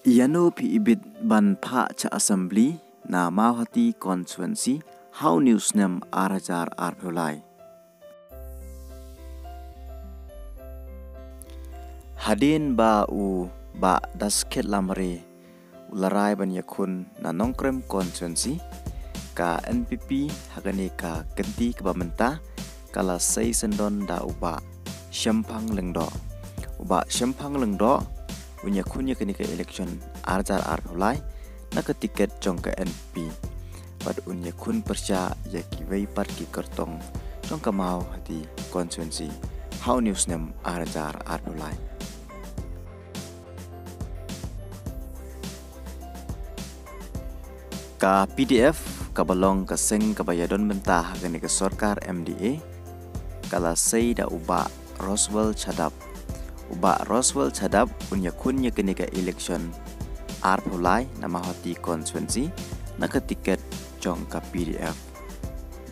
Iano pi ibit ban pha cha assembly na Mauhati constituency how news nem arajar arpulai. Hadin ba dasket lamre ularai ban yakun na nongkrem constituency ka NPP hagani ka genti ke bamenta kala sei sendon da uba Shempang Lengdo unya kunya kini ke election arjar arpulai na ke tiket jong ke NP pad unya kun persya ya ki wei par ki kertong jong ke Mauhati constituency how news nem arjar arpulai. Ka PDF ka balong ka seng ka bayadon mentah kini ke sorkar MDA kala sei da uba Roswell Chadap unya kunya kini ke election arpulai na Mauhati constituency na ke tiket jong ka PDF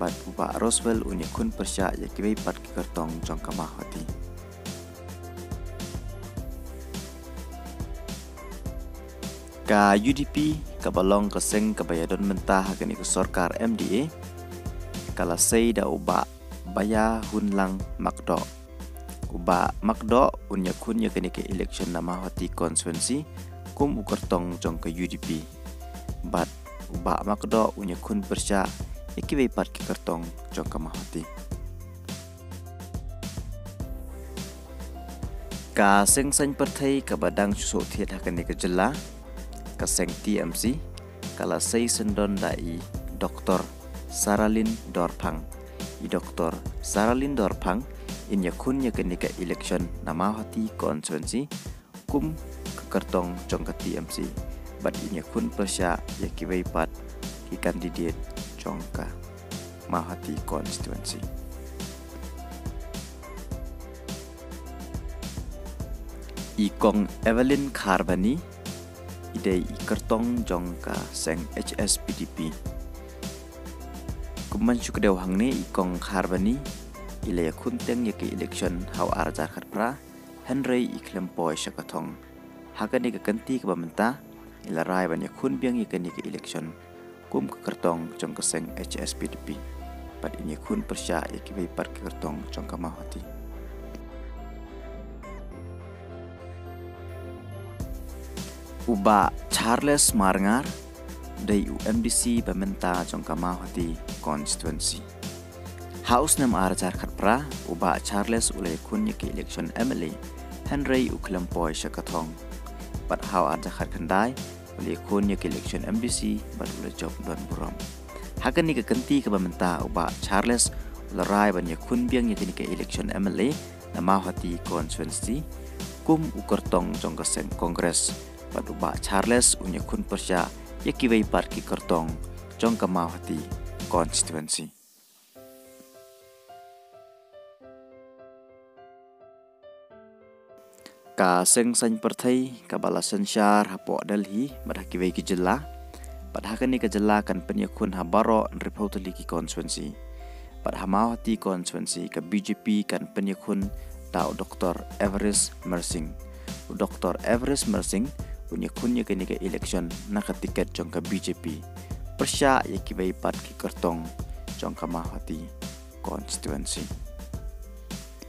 bat uba Roswell unya kun persya ya kibai pat ki kertong jong ka Mauhati. Ka UDP ka balong ka seng ka bayadon mentah kini ke sorkar MDA kala sei da uba Baya Hunlang Makdo unya kunya kini ke election na Mauhati constituency kum ukertong jong ke UDP bat uba Makdo unya kun persya ikibai pat ki kertong jong ke Mauhati. Ka seng san perthai ka badang suso thiet hakani ke jela ka seng TMC kala sei sendon dai Dr. Saralin Dorphang in yakunya kini ke election na Mauhati constituency kum ke kertong jong ke TMC bat in yakun persya ya kibai pat ki kandidat jong ke Mauhati constituency. Ikong Evelyn Kharbani idai kertong jong ka seng HSPDP kuman syukdew hangne ikong Kharbani ila yakunteng ya ke election how arjar khatpra Henry iklempoy syakathong hakani ke kanti ke bamenta ila rai ban yakun biang ya ke election kum ke kertong jong ka seng HSPDP pat ini kun persya ya ke par ke kertong jong ka Mauhati. Uba Charles Marngar dari UMDC bamenta jong ka Mauhati constituency. House nem arjar khatpra uba Charles ulai kunya ke election MLA Henry uklempoy syakathong pat how arjar khat khandai ulai kunya ke election MDC bat ulai job don buram. Hakan ni ke kenti ke bamenta uba Charles ularai ban yakun biang yakini ke election MLA na Mauhati constituency kum ukertong jong ka seng kongres bat uba Charles unya kun persya yakibai par ki kertong jong ka Mauhati constituency. Ka seng san perthai ka balasan syar hapo Delhi badhaki wei ki jela padhakan ni ka jela kan penyakun habaro repotali ki constituency padha Mauhati constituency ka BJP kan penyakun tau Dr. Everest Mersing punya kunya kini ke election na ka tiket jong ka BJP persya yakibai pat ki kertong jong ka Mauhati constituency.